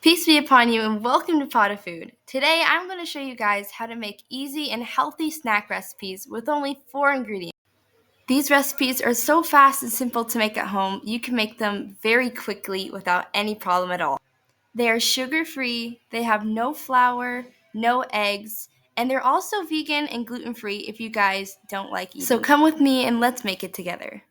Peace be upon you and welcome to Pot of Food. Today I'm going to show you guys how to make easy and healthy snack recipes with only 4 ingredients. These recipes are so fast and simple to make at home, you can make them very quickly without any problem at all. They are sugar-free, they have no flour, no eggs, and they're also vegan and gluten-free if you guys don't like eating. So come with me and let's make it together.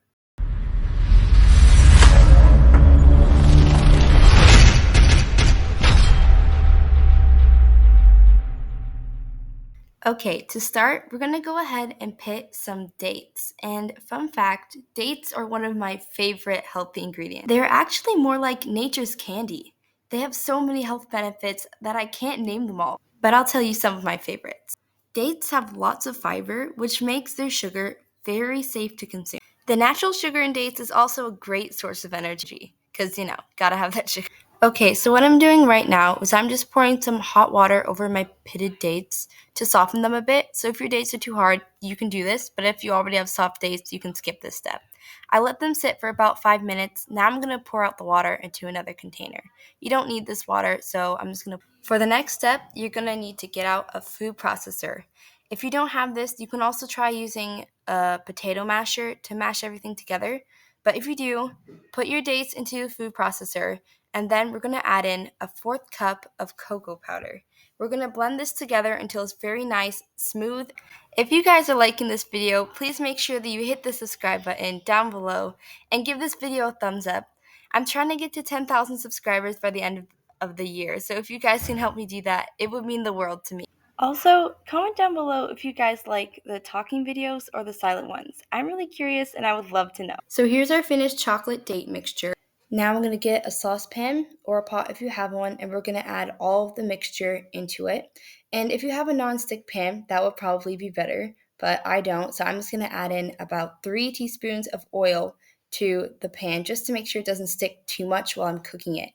Okay, to start, we're going to go ahead and pit some dates. And fun fact, dates are one of my favorite healthy ingredients. They're actually more like nature's candy. They have so many health benefits that I can't name them all, but I'll tell you some of my favorites. Dates have lots of fiber, which makes their sugar very safe to consume. The natural sugar in dates is also a great source of energy, because, gotta have that sugar. Okay, so what I'm doing right now is I'm just pouring some hot water over my pitted dates to soften them a bit. So if your dates are too hard, you can do this, but if you already have soft dates, you can skip this step. I let them sit for about 5 minutes. Now I'm going to pour out the water into another container. You don't need this water, so I'm just going to... For the next step, you're going to need to get out a food processor. If you don't have this, you can also try using a potato masher to mash everything together. But if you do, put your dates into the food processor, and then we're going to add in a 1/4 cup of cocoa powder. We're going to blend this together until it's very nice, smooth. If you guys are liking this video, please make sure that you hit the subscribe button down below and give this video a thumbs up. I'm trying to get to 10,000 subscribers by the end of the year, so if you guys can help me do that, it would mean the world to me. Also, comment down below if you guys like the talking videos or the silent ones. I'm really curious and I would love to know. So here's our finished chocolate date mixture. Now I'm going to get a saucepan or a pot if you have one, and we're going to add all of the mixture into it. And if you have a non-stick pan, that would probably be better, but I don't. So I'm just going to add in about 3 teaspoons of oil to the pan just to make sure it doesn't stick too much while I'm cooking it.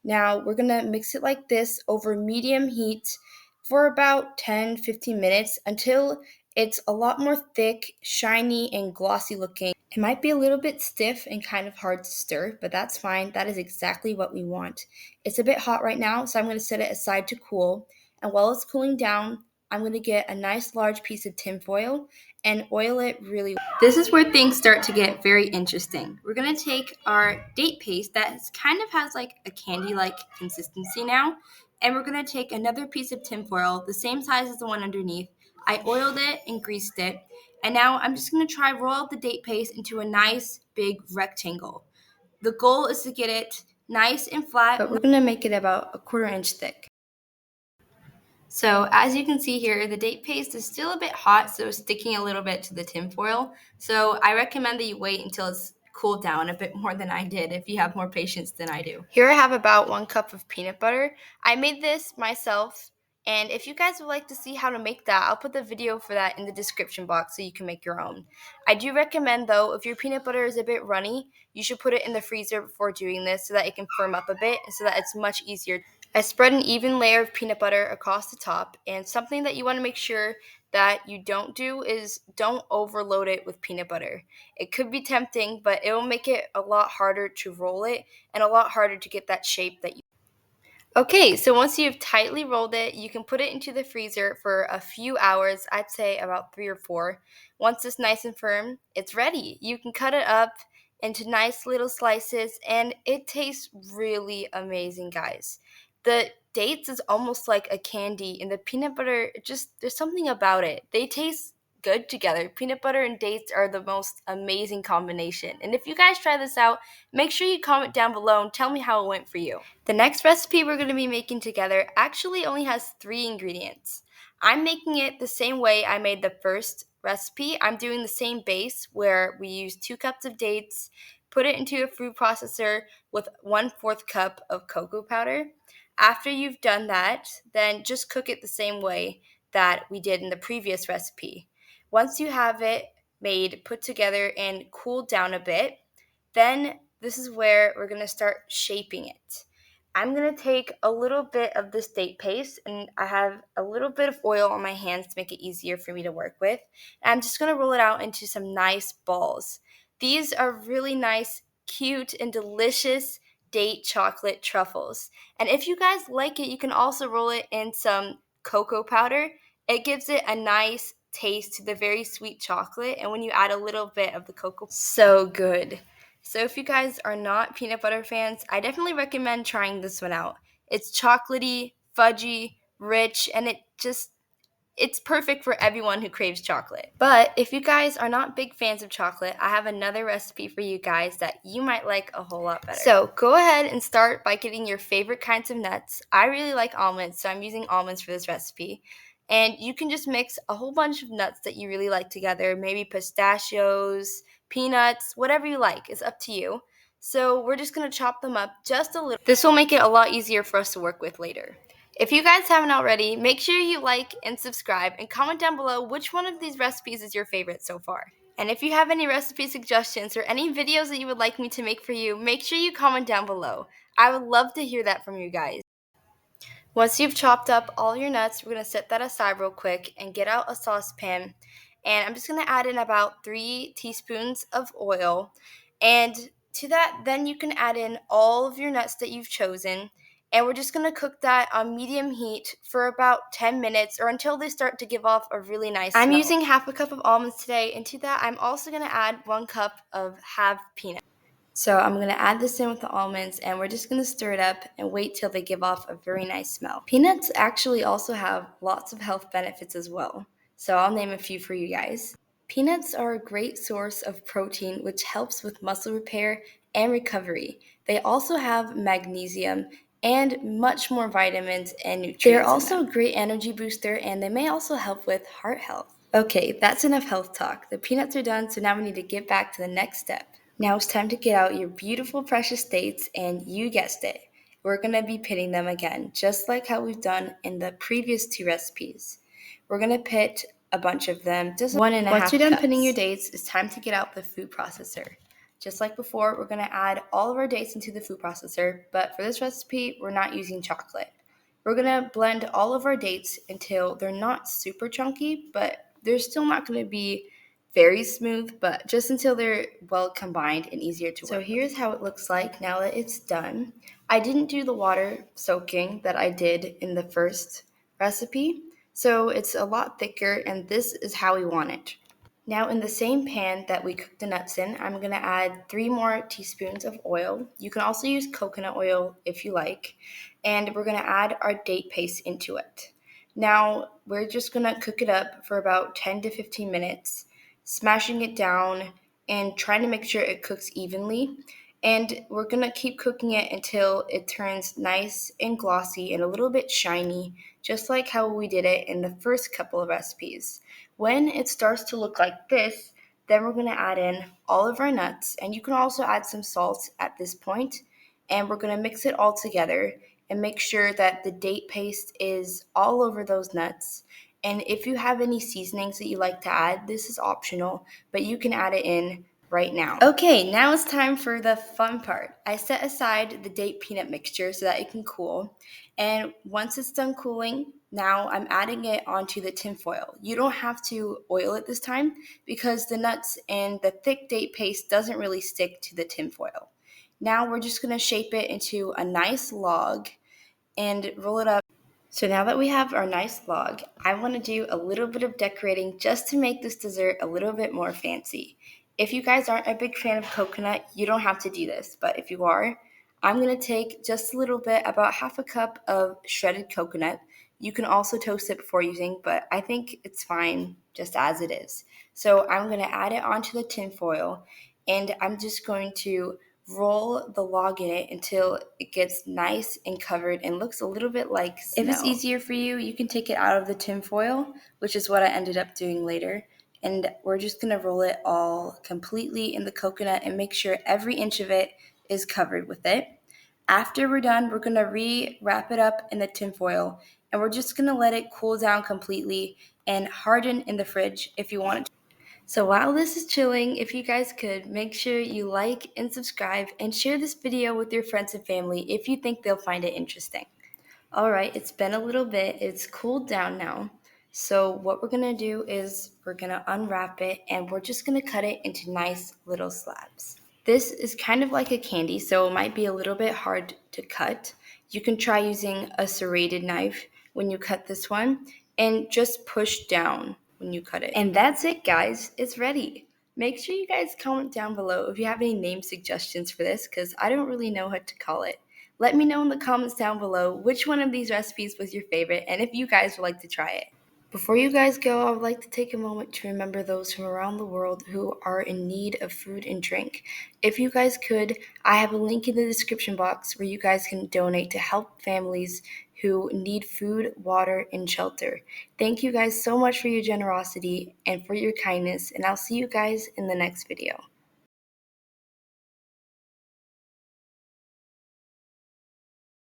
Now we're going to mix it like this over medium heat for about 10-15 minutes until it's a lot more thick, shiny, and glossy looking. It might be a little bit stiff and kind of hard to stir, but that's fine. That is exactly what we want. It's a bit hot right now, so I'm going to set it aside to cool. And while it's cooling down, I'm going to get a nice large piece of tin foil and oil it really well. This is where things start to get very interesting. We're going to take our date paste that kind of has like a candy-like consistency now, and we're going to take another piece of tin foil, the same size as the one underneath. I oiled it and greased it. And now I'm just going to try roll out the date paste into a nice big rectangle. The goal is to get it nice and flat, but we're going to make it about a 1/4 inch thick. So as you can see here, the date paste is still a bit hot, so it's sticking a little bit to the tin foil. So I recommend that you wait until it's cooled down a bit more than I did if you have more patience than I do. Here I have about 1 cup of peanut butter. I made this myself. And if you guys would like to see how to make that, I'll put the video for that in the description box so you can make your own. I do recommend, though, if your peanut butter is a bit runny, you should put it in the freezer before doing this so that it can firm up a bit and so that it's much easier. I spread an even layer of peanut butter across the top, and something that you want to make sure that you don't do is don't overload it with peanut butter. It could be tempting, but it will make it a lot harder to roll it and a lot harder to get that shape that you... Okay, so once you've tightly rolled it, you can put it into the freezer for a few hours, I'd say about 3 or 4. Once it's nice and firm, it's ready. You can cut it up into nice little slices, and it tastes really amazing, guys. The dates is almost like a candy, and the peanut butter, there's something about it. They taste good together. Peanut butter and dates are the most amazing combination. And if you guys try this out, make sure you comment down below and tell me how it went for you. The next recipe we're going to be making together actually only has 3 ingredients. I'm making it the same way I made the first recipe. I'm doing the same base where we use 2 cups of dates, put it into a food processor with 1/4 cup of cocoa powder. After you've done that, then just cook it the same way that we did in the previous recipe. Once you have it made, put together, and cooled down a bit, then this is where we're going to start shaping it. I'm going to take a little bit of this date paste, and I have a little bit of oil on my hands to make it easier for me to work with. And I'm just going to roll it out into some nice balls. These are really nice, cute, and delicious date chocolate truffles. And if you guys like it, you can also roll it in some cocoa powder. It gives it a nice taste to the very sweet chocolate, and when you add a little bit of the cocoa, so good. So if you guys are not peanut butter fans, I definitely recommend trying this one out. It's chocolatey, fudgy, rich, and it's perfect for everyone who craves chocolate. But if you guys are not big fans of chocolate, I have another recipe for you guys that you might like a whole lot better. So go ahead and start by getting your favorite kinds of nuts. I really like almonds, so I'm using almonds for this recipe. And you can just mix a whole bunch of nuts that you really like together, maybe pistachios, peanuts, whatever you like. It's up to you. So we're just going to chop them up just a little. This will make it a lot easier for us to work with later. If you guys haven't already, make sure you like and subscribe and comment down below which one of these recipes is your favorite so far. And if you have any recipe suggestions or any videos that you would like me to make for you, make sure you comment down below. I would love to hear that from you guys. Once you've chopped up all your nuts, we're going to set that aside real quick and get out a saucepan. And I'm just going to add in about 3 teaspoons of oil. And to that, then you can add in all of your nuts that you've chosen. And we're just going to cook that on medium heat for about 10 minutes or until they start to give off a really nice smell. I'm using half a cup of almonds today. And to that, I'm also going to add 1 cup of halved peanuts. So I'm going to add this in with the almonds, and we're just going to stir it up and wait till they give off a very nice smell. Peanuts actually also have lots of health benefits as well, so I'll name a few for you guys. Peanuts are a great source of protein, which helps with muscle repair and recovery. They also have magnesium and much more vitamins and nutrients. They're also a great energy booster, and they may also help with heart health. Okay, that's enough health talk. The peanuts are done, so now we need to get back to the next step. Now it's time to get out your beautiful precious dates, and you guessed it. We're going to be pitting them again, just like how we've done in the previous 2 recipes. We're going to pit a bunch of them, just 1.5 cups. Once you're done pitting your dates, it's time to get out the food processor. Just like before, we're going to add all of our dates into the food processor, but for this recipe, we're not using chocolate. We're going to blend all of our dates until they're not super chunky, but they're still not going to be very smooth, but just until they're well combined and easier to work. So here's how it looks like now that it's done. I didn't do the water soaking that I did in the first recipe, so it's a lot thicker, and this is how we want it. Now in the same pan that we cooked the nuts in, I'm going to add 3 more teaspoons of oil. You can also use coconut oil if you like, and we're going to add our date paste into it. Now we're just going to cook it up for about 10 to 15 minutes, smashing it down and trying to make sure it cooks evenly. And we're going to keep cooking it until it turns nice and glossy and a little bit shiny, just like how we did it in the first couple of recipes. When it starts to look like this, then we're going to add in all of our nuts, and you can also add some salt at this point. And we're going to mix it all together and make sure that the date paste is all over those nuts. And if you have any seasonings that you like to add, this is optional, but you can add it in right now. Okay, now it's time for the fun part. I set aside the date peanut mixture so that it can cool. And once it's done cooling, now I'm adding it onto the tinfoil. You don't have to oil it this time because the nuts and the thick date paste doesn't really stick to the tinfoil. Now we're just going to shape it into a nice log and roll it up. So now that we have our nice log, I want to do a little bit of decorating just to make this dessert a little bit more fancy. If you guys aren't a big fan of coconut, you don't have to do this, but if you are, I'm going to take just a little bit, about half a cup of shredded coconut. You can also toast it before using, but I think it's fine just as it is. So I'm going to add it onto the tin foil, and I'm just going to roll the log in it until it gets nice and covered and looks a little bit like snow. If it's easier for you, you can take it out of the tin foil, which is what I ended up doing later. And we're just going to roll it all completely in the coconut and make sure every inch of it is covered with it. After we're done, we're going to re-wrap it up in the tin foil, and we're just going to let it cool down completely and harden in the fridge if you want it to. So while this is chilling, if you guys could, make sure you like and subscribe and share this video with your friends and family if you think they'll find it interesting. All right, it's been a little bit. It's cooled down now. So what we're going to do is we're going to unwrap it, and we're just going to cut it into nice little slabs. This is kind of like a candy, so it might be a little bit hard to cut. You can try using a serrated knife when you cut this one and just push down when you cut it. And that's it, guys. It's ready. Make sure you guys comment down below if you have any name suggestions for this, because I don't really know what to call it. Let me know in the comments down below which one of these recipes was your favorite and if you guys would like to try it. Before you guys go, I would like to take a moment to remember those from around the world who are in need of food and drink. If you guys could, I have a link in the description box where you guys can donate to help families who need food, water, and shelter. Thank you guys so much for your generosity and for your kindness, and I'll see you guys in the next video.